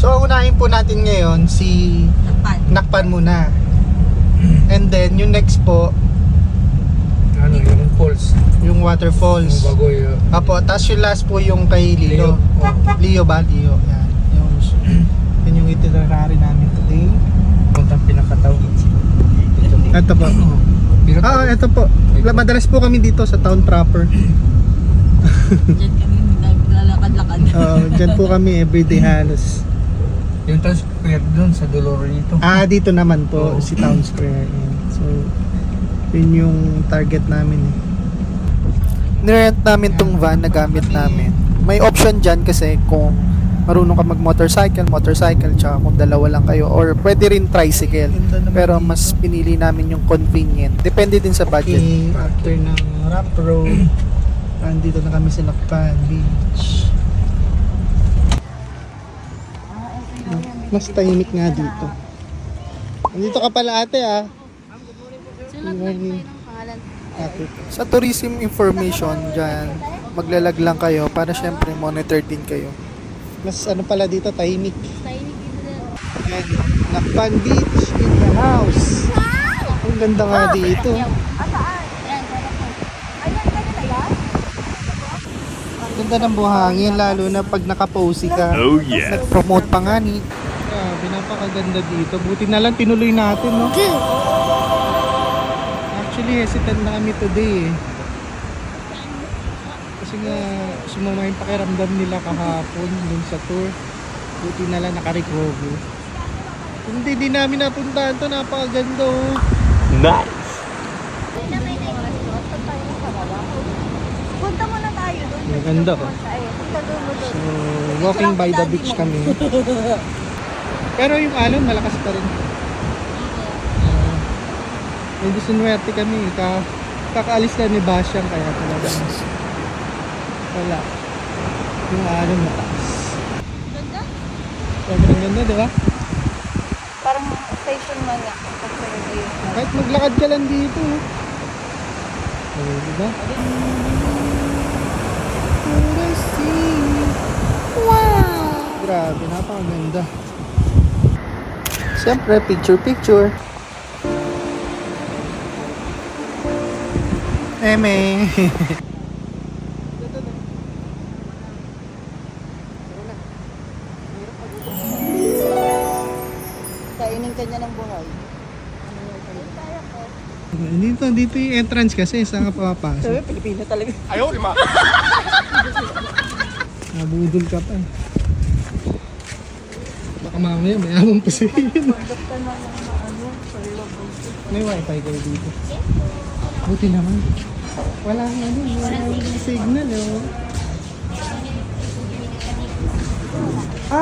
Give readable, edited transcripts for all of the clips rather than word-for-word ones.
So unahin po natin ngayon si Nakpan muna. And then yung next po Ano, yung falls. yung waterfalls. Yung bagoy. Apo, tapos yung last po yung kay Leo. Leo ba? Leo. Yan. Yan yung itinerary namin today. Puntang pinakataw. Ito po. Ito po. Madalas po kami dito sa town proper. Diyan kami naglalakad-lakad. Diyan po kami everyday halos. Yung town square doon sa Dolorito. Dito naman po si Town Square. Yan. So, yun yung target namin eh. Nirent namin tong van na gamit namin. May option dyan kasi kung marunong ka mag motorcycle, tsaka kung dalawa lang kayo, or pwede rin tricycle. Pero mas pinili namin yung convenient. Depende din sa budget. Okay, after ng Ramp Road, andito na kami sa Nakpan Beach. Mas tahimik nga dito. Nandito ka pala ate Sulat lang po yung pangalan. Sa tourism information dyan, maglalag lang kayo para syempre monitor din kayo. Mas ano pala dito, tahimik. Tahimik dito din. Ayan, Nakpan Beach in the house. Ang ganda nga dito. Ayan, sarap po. Ayan, kanina yan? Ganda ng buhangin, lalo na pag nakaposy ka. Oh yeah. Nag-promote pa nga ni. Grabe, napakaganda dito. Buti na lang tinuloy natin, no? Actually, hesitant na kami today eh. Kasi nga, sumama yung pakiramdam nila kahapon dun sa tour. Buti na lang nakarecover. Hindi, di namin napuntahan to. Napakaganda oh. Nice. Punta muna tayo doon. Maganda oh. So, walking by the beach kami. Pero yung alon, malakas pa rin. Medyo sinuwerte kami. Kakaalis na ni Basyang kaya talaga. Wala. Yung alon mataas. Ganda? Sobrang ganda, di ba? Parang station man nga. Kahit maglakad ka lang dito. Di ba? Wow! Grabe, napakaganda. Siyempre, picture. Eme. Kainin ka niya ng buhay. Dito yung entrance kasi, saan ka papasok? Sabi, Pilipino talaga. Ayaw, lima. Nabudol ka pa. Baka mamaya may among pasihin. May wifi kayo dito. Buti naman. Walang signal oh.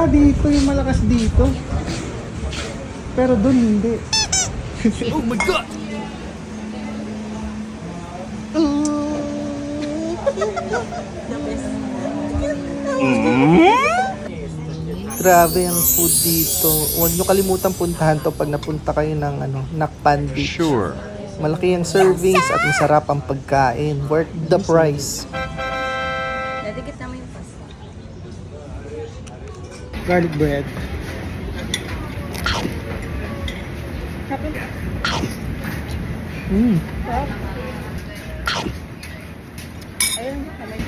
Dito yung malakas dito. Pero doon hindi. Oh my God. Grabe ang food dito. Huwag nyo kalimutan puntahan to pag napunta kayo ng Nakpan Beach. Sure. Malaki ang servings at masarap ang pagkain. Worth the price. Nadikit namin yung pasta. Garlic bread.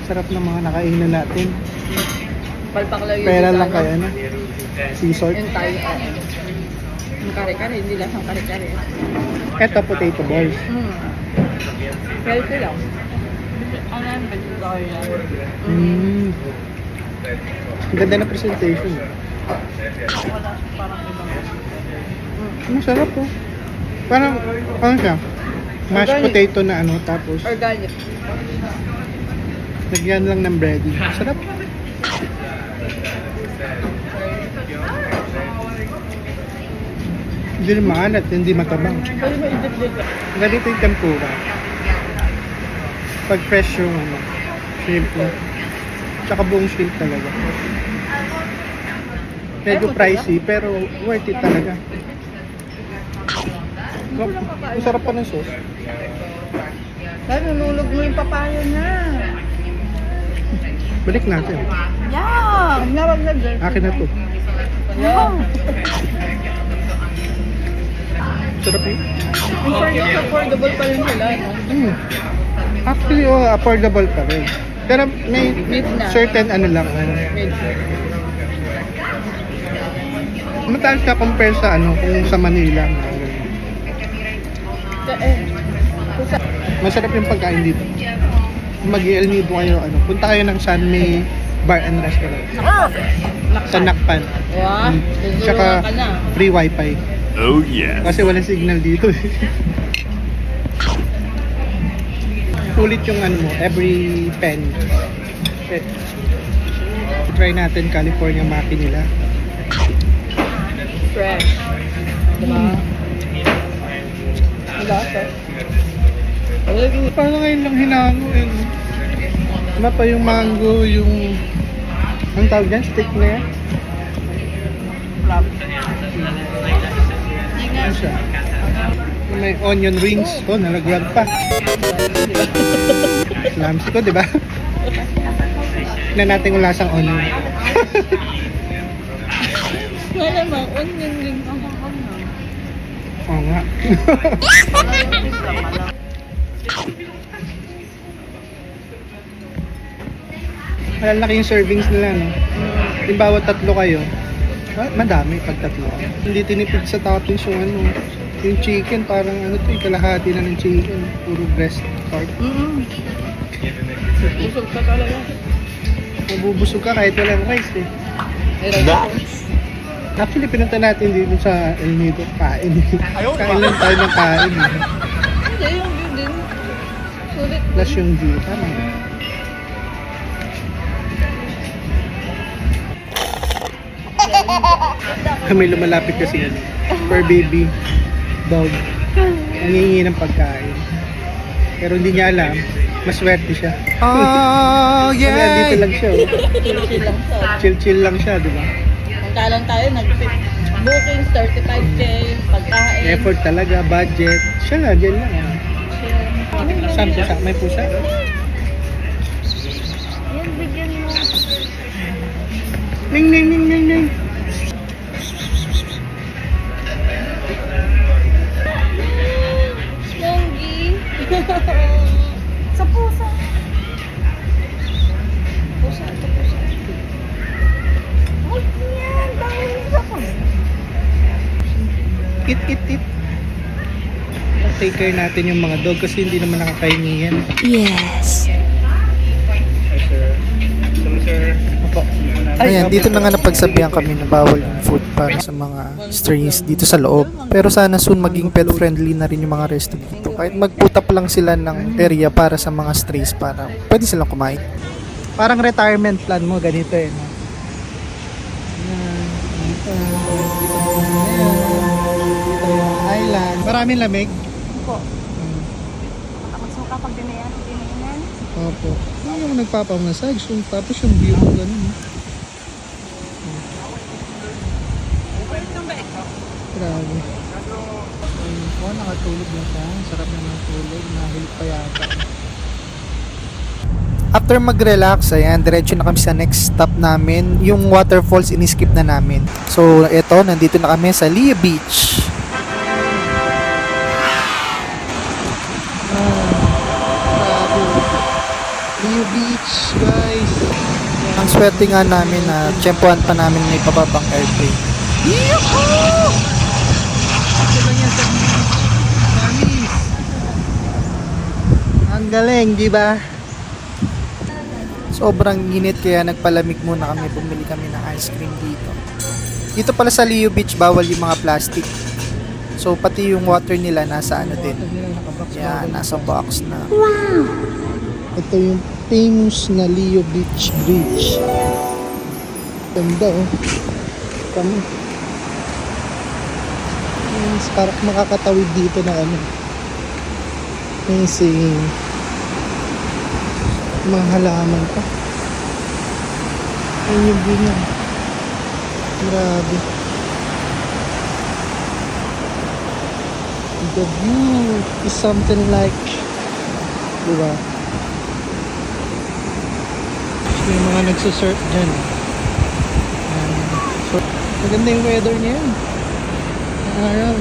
Sarap ng mga nakainan natin. Palpak lang yun. Pera lang kayo, sea salt. Yung tayo. Yung kare-kare, hindi lang ang kare-kare. Eto, potato balls. Healthy lang. Ang namin, vegetarian. Ang ganda na presentation. Masarap po. Parang, ano siya? Mashed potato na tapos Organic. lagyan lang ng breading. Sarap. Hindi rin maalat, hindi matabang. Ganito yung tempura. Pag fresh yung shrimp na. Tsaka buong shrimp talaga. Medyo pricey pero worth it talaga. Ang sarap pa ng sauce. Dahil nunulog mo yung papaya na. Balik natin. Yeah! Wag na, dyan. Akin na to. Yeah. Sarap yun. In fairness, affordable pa rin sila, no? Actually, affordable pa rin. Pero may Mid na. certain ano lang. Medyo. Mataas ka compare sa ano, kung sa Manila. Masarap yung pagkain dito. Mag-El Nido kayo, ano, punta kayo ng San May Bar and Restaurant. Sa Nakpan. Wow, Tsaka ka na. free wifi. Oh yeah. Kasi walang signal dito. Sulit yung ano mo, every penny. Okay. Try natin California Maki nila. Fresh. Diba? Lasa. Parang ngayon lang hinango eh. Ano pa yung mango, yung... Anong tawag dyan? Stick na yan? Ano siya? May onion rings. Oh, nalaglag pa. Slams ko, di ba? Tignan natin kung lasang onion. Wala bang onion ring ang Oo nga. Malalaki yung servings nila, no? Yung bawat tatlo kayo, madami pag tatlo. Hindi tinipid sa toppings yung ano. Yung chicken, parang ano to, yung kalahati na ng chicken. Puro breast part. Busog ka talaga. Mabubusog ka kahit walang rice eh. Nice. Actually, pinunta natin dito sa El Nido, kain. Kain lang tayo ng kain. Eh. Hindi, yung view din. Sulit. Plus yung view, tama. May lumalapit kasi yan. Per baby dog. Nangingi ng pagkain. Pero hindi niya alam, maswerte siya. Oh, Kaya dito lang siya. Oh. Chill lang sa. Chill-chill lang siya, di ba? Punta lang tayo, bookings, 35K, pagkain. Effort talaga, budget. Siya nga, dyan lang. Ah. Chill. Saan pusa? May pusa? Yan, bigyan mo. Ning, ning, ning, ning, ning. Smoggy. Sa pusa. Pusa, ito pusa. Ay, yan. Dahil sa pusa. It. Take care natin yung mga dog kasi hindi naman nakakahingi yan. Yes. Opo. Ayan, dito na nga napagsabihan kami na bawal yung food para sa mga strays dito sa loob. Pero sana soon maging pet friendly na rin yung mga resto dito. Kahit mag-put up lang sila ng area para sa mga strays para pwede silang kumain. Parang retirement plan mo, ganito eh. No? Dito yung island. Maraming lamig. Po. Tapos mo kapag dinayan. Opo. Yung nagpapamassage, yung, tapos yung view mo ganun. Grabe. Oh, nakatulog na siya. Sarap na natulog. Nahilig pa yata. After mag-relax, ayan, diretso na kami sa next stop namin. Yung waterfalls, in-skip na namin. So, eto, nandito na kami sa Leo Beach. Leo Beach, guys. Ang swerte nga namin na tsempuhan pa namin may pababang airplane. Ito lang yan sa beach. Promise. Ang galing, di ba? Sobrang init kaya nagpalamig muna kami, bumili kami ng ice cream dito. Dito pala sa Leo Beach, bawal yung mga plastic. So pati yung water nila nasa ano din. Yan, nasa box na. Ito yung famous na Leo Beach Bridge. Ganda oh. Kami. Parang makakatawid dito na ano. Amazing. Mga halaman pa. Ayun yung view niya. Grabe. The view is something like, diba? May mga nagsusurf dyan. So, Maganda yung weather niya yan. Ang araw.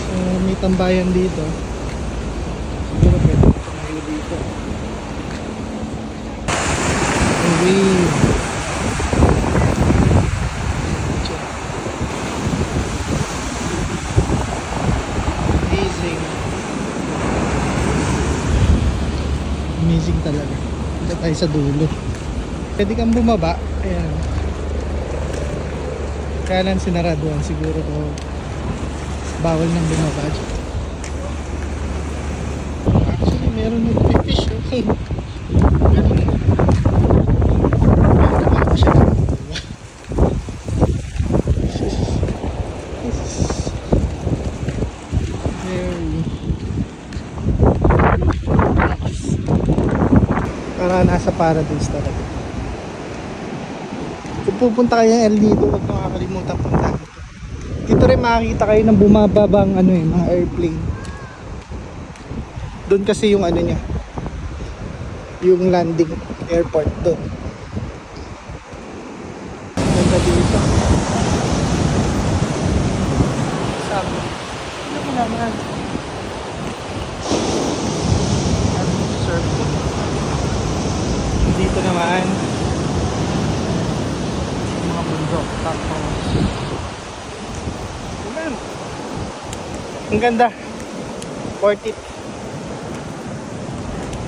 So, may tambayan dito. Siguro pwede tumayo dito. Ang wave. Amazing. Amazing talaga. Punta tayo sa dulo. Pwede kang bumaba. Ayan. Kaya lang sinaraduhan siguro ko. Bawal nang bumaba dyan. Actually, meron nag-fish. Okay. Meron. Meron pa siya. Very para nasa paradise talaga. Kung pupunta kayo ng El Nido, huwag nyo kakalimutan punta dito. Dito rin makikita kayo ng bumababang mga airplane. Doon kasi yung ano niya, yung landing airport doon. Ganda dito. Sabi. Ano mo naman? Surfing. Dito naman mga bundok. Tapos ayan. Ang ganda. Worth it.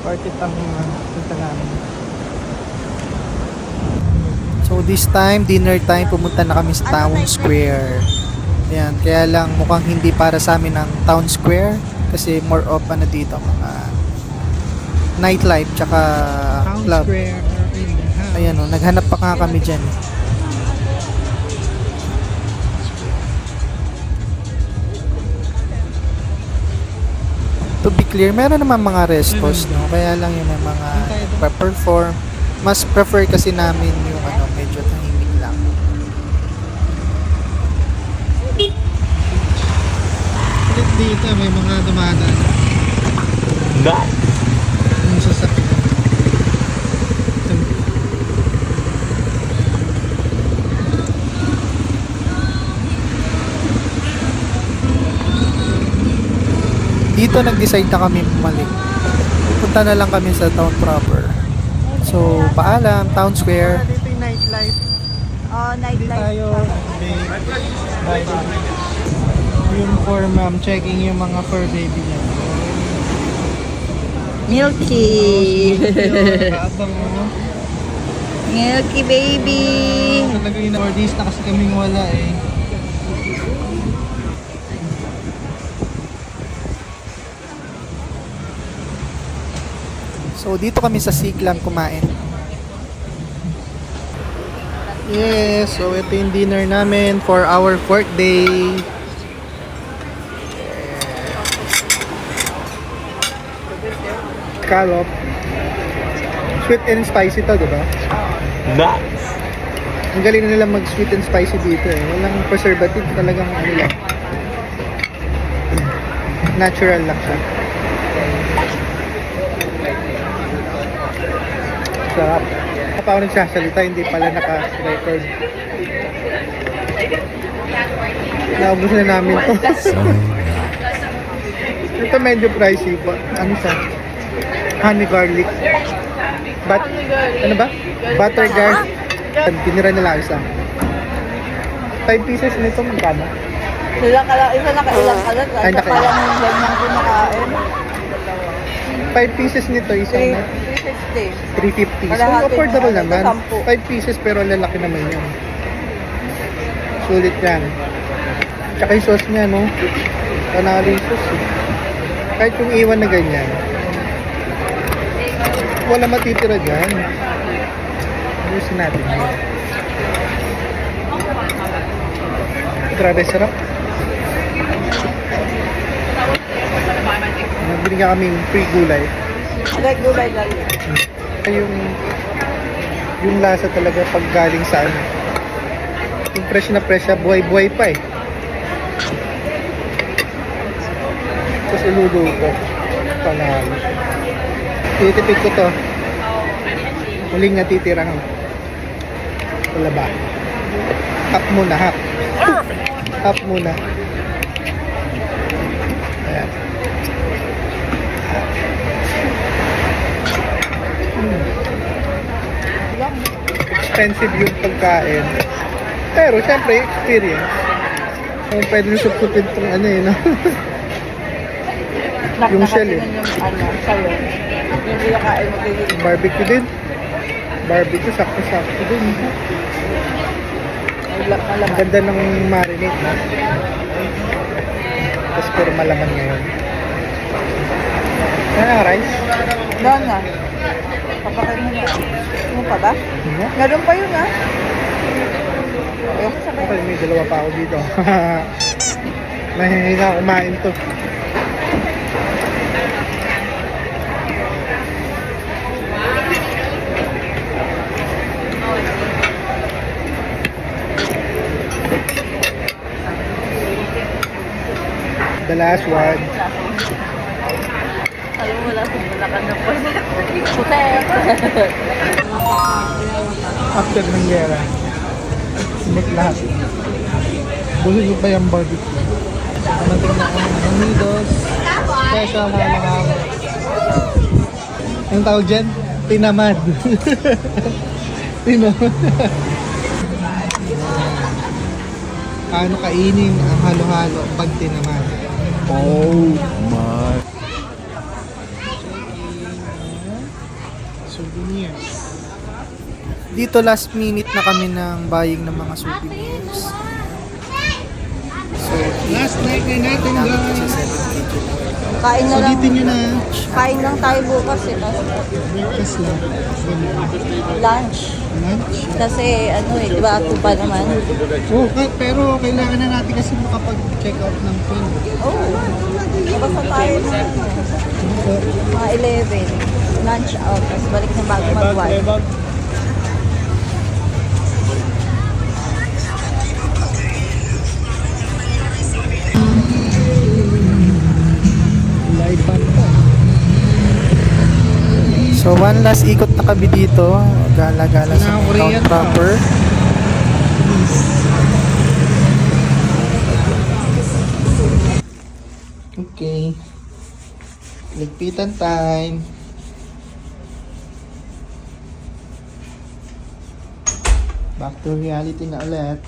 Worth it ang punta namin. So this time, dinner time, pumunta na kami sa Town Square. Ayan, kaya lang mukhang hindi para sa amin ang Town Square kasi more of dito mga nightlife tsaka Town club. Square in the house. Ayan o, naghanap pa nga kami dyan. To be clear, meron naman mga restos, no? Kaya lang yun ang mga perform. Mas prefer kasi namin yung medyo tahimik lang. Ulit dito may mga dumadaan. Nice. Yung sasakyan. Dito nag-decide na kami bumalik. Punta na lang kami sa town proper. So, paalam, Town Square. Dito yung nightlife. Oh, Hindi nightlife. tayo yung for checking yung mga fur baby niya. Milky. Kaabang mo. Milky baby. Talaga yung 4 days na kasi kaming wala eh. So, dito kami sa Siklang kumain. Yes, so ito yung dinner namin for our 4th day. Scallop. Sweet and spicy to, diba? Nice. Ang galing na nila mag sweet and spicy dito eh. Walang preservative, talagang lang. Natural lang siya. Sarap. Pa ako nagsasalita, hindi pala naka-record. Naubos na namin to. Ito medyo pricey po. Ano siya? Honey garlic. Ano ba? Butter garlic. Tinira nila isa. 5 pieces nito magkano? Isa nakailang kalat. Ay, Isa pa lang yung ganyan kumakain. 5 pieces nito, isang 350. 350. So, Kalahati affordable na, naman. 10. 5 pieces pero lalaki naman yun. Sulit yan. Tsaka yung sauce niya, no? Panalo yung sauce. Eh. Kahit kung iwan na ganyan, wala matitira dyan. Ayusin natin yun. Grabe, sarap. Binigyan kaming free gulay. Like gulay lang. Yung lasa talaga pag galing sa ano. Yung fresh na fresh, buhay-buhay pa eh. Tapos iluluto. Panalo. Titipid ko to. Huling natitirang palaba. Hap muna, hap. Hap muna. Ayan. Expensive yung pagkain. Pero syempre, experience. Kung pwede nyo supupin itong ano eh, no? Yung shell eh. Yung sayo. Yung kinakain mo kayo. Barbecue din. Barbecue, sakto-sakto din. Ang ganda ng marinate, no? Tapos puro malaman ngayon. Ano ang rice? Doon na. Papakain mo na. Ano pa ba? Ano? Meron pa yun, ha? Ayoko sabay. Okay, may dalawa pa ako dito. Nahihina kumain to. The last one. Alam mo, wala kang bulakan na po. Putek! After ng gera. Sinik lahat. Busog pa yung barbecue. Natin na ang noodles. Special halo-halo. Ang tawag dyan? Tinamad. Tinamad. Paano kainin ang halo-halo pag tinamad? Oh my. Souvenirs. Dito last minute na kami ng buying ng mga souvenirs. So, Last night na natin namin kasi guys. 7 Kain na lang. Sulitin nyo na. Kain lang tayo bukas eh. Tapos Breakfast lang. lunch. Lunch. Kasi ano eh, di ba tupa naman? Oh, pero kailangan na natin kasi makapag-check out ng plane. Oo. Labas na tayo ng mga 11. Lunch out. Tapos balik na bago mag-wife. Live band pa. So one last ikot na kami dito. Gala-gala sa Na Korean Mount proper. Okay. Ligpitan time. Back to reality na ulit.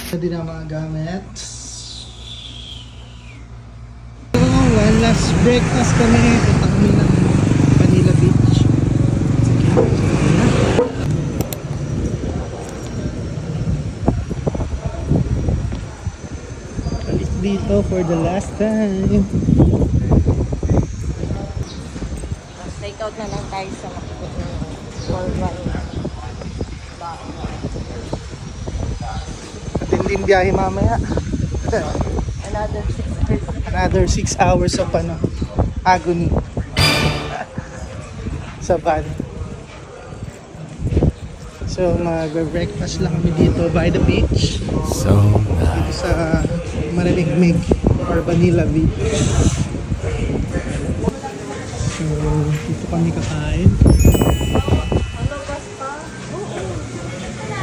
Ito din ang mga gamit. So, one last breakfast kami. Punta kami ng Manila Beach. Balik dito for the last time. Tapos take out na lang tayo sa makikot ng worldwide. Matinding biyahe mamaya. Another 6 hours. Another 6 hours of agony sa van. So mag-breakfast lang kami dito by the beach. So Dito sa Maraligmig or Manila Beach. So dito kami kakain.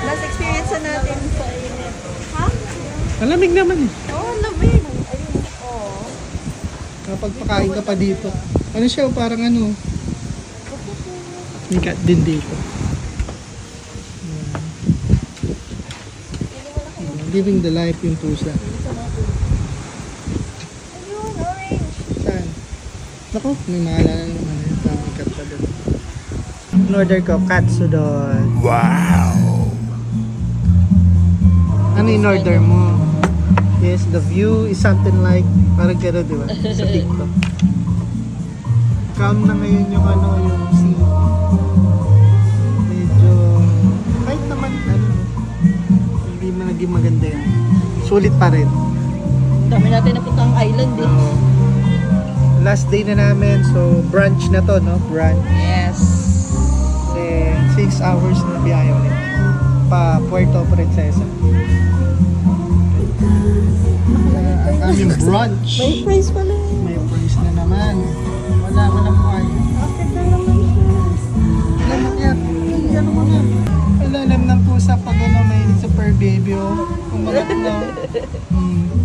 Last experience na natin sa init. Ha? Malamig naman eh. Oo, lamig. Ayun. Oo. Kapag pakain ka pa dito. Ano siya, parang ano. May cat din dito. Living the life yung pusa. Ayun, orange. Saan? Naku, may maalala naman yun. Tamang cat pa doon. In-order ko, katsudon. wow. Ano in-order mo? Yes, the view is something like, parang gano'n, di ba? Sa TikTok. Calm na ngayon yung ano, yung sea. Medyo, kahit naman, ano, hindi man naging maganda yan. Sulit pa rin. Dami natin napunta ang island eh. So, last day na namin, so brunch na to, no? Brunch. Yes. Then, 6 hours na biyahe ulit. Pa Puerto Princesa. Ang aming brunch. May price pala eh. May price na naman. naman. Wala ka ng mukha. Bakit na naman siya? Alam mo yan. Ano mo yan? Wala, alam ng pusa pag ano may super baby oh. Kumagat na.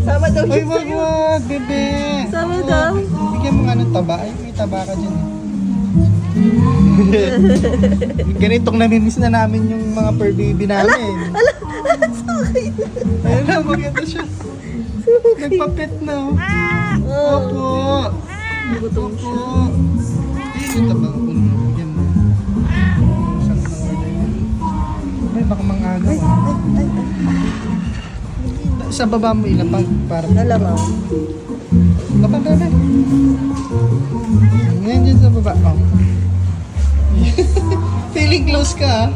Sama daw Ay, siya wag sa'yo. wag, bebe. Sama Oo. daw. Bigyan mo nga ng taba. Ay, may taba ka dyan eh. Ganitong namimiss na namin yung mga fur baby namin. Ayun na, maganda siya. Nagpapit na. Oh. Opo. Gutom Opo. siya. Ayun yung tabang ko na. Bigyan mo. Saan ka nang order yan? Ay, baka mangagaw ah. Sa baba mo ilapag para Nalamaw. Lapag bebe. Yan dyan sa baba. Oh. Feeling close ka ah.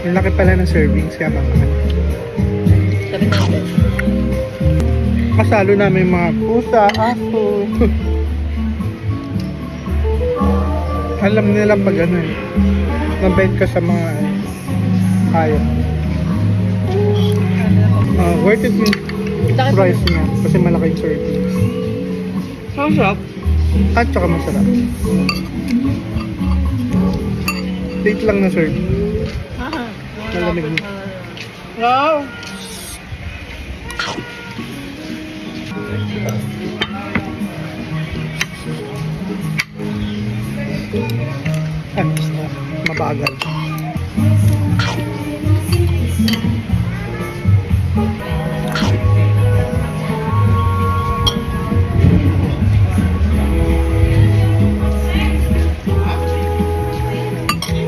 Ang laki pala ng servings kaya baka. Sabi natin. Kasalo namin mga pusa, aso. Alam nila pag ano eh. Mabait ka sa mga hayop. Worth it yung price niya. Kasi malaki yung servings. Masarap. At saka masarap. Date lang na serving. Malamig mo. Wow! Mabagal.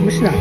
Mas na.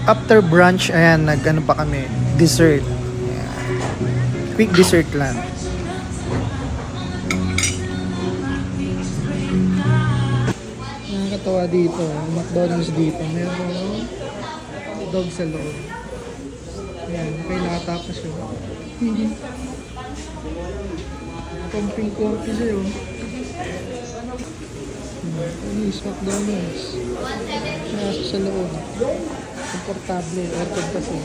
After brunch, ayan, nag-ano pa kami, dessert. Ayan. Quick dessert lang. Nakakatawa dito, McDonald's dito. Meron dog sa loob. Ayan, okay, nakatapos yun. Pumping-pumping sa'yo. Ayan, McDonald's. Nasa sa loob. Komportable, aircon kasi.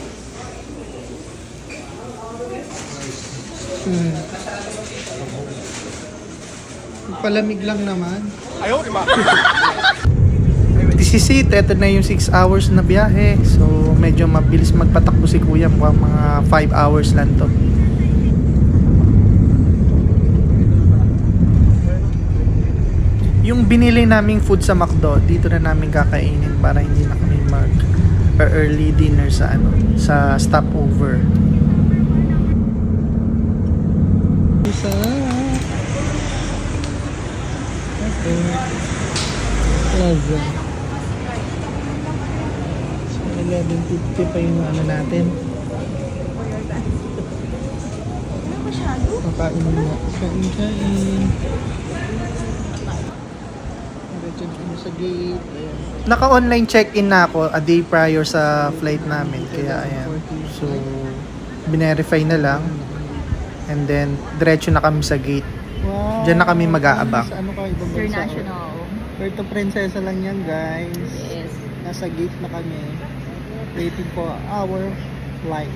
Palamig lang naman. Ayaw, di ba? This is it. Ito na yung 6 hours na biyahe. So, medyo mabilis magpatakbo si Kuya. Mukhang mga 5 hours lang to. Yung binili naming food sa McDo, dito na namin kakainin para hindi na kami mag early dinner sa ano, sa stopover. Isa. Plaza. So, 11:50 pa yung ano natin. Kakain na. Kain. Diretso kami sa gate. Ayan. Naka-online check-in na ako a day prior sa flight namin. Kaya ayan. So, binerify na lang. And then, diretso na kami sa gate. Wow. Diyan na kami mag-aabang. Sa ano ka, ibang bansa? International. Puerto Princesa lang yan, guys. Yes. Nasa gate na kami. Waiting for our flight.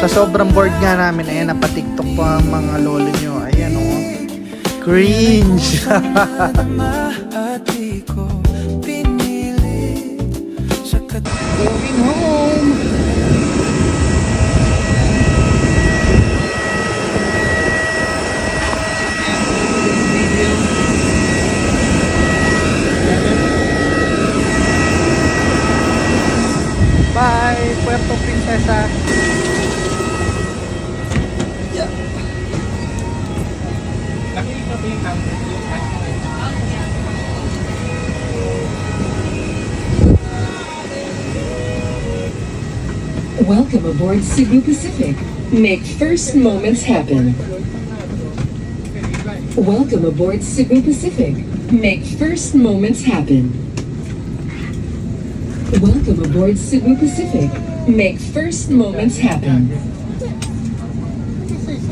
Sa sobrang bored nga namin, ayan, napatiktok po ang mga lolo nyo. Ayan, oh. Cringe! Going home! Bye, Puerto Princesa! Nakikita ba yung camera? Welcome aboard Cebu Pacific. Make first moments happen. Welcome aboard Cebu Pacific. Make first moments happen. Welcome aboard Cebu Pacific. Make first moments happen.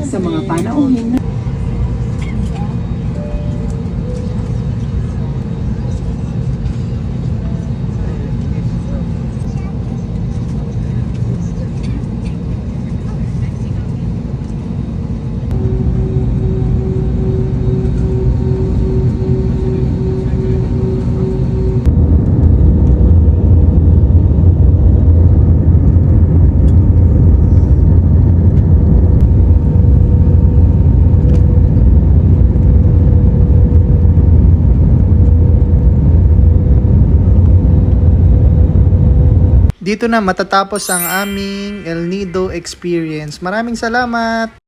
Sa mga panauhin na Dito na matatapos ang aming El Nido experience. Maraming salamat!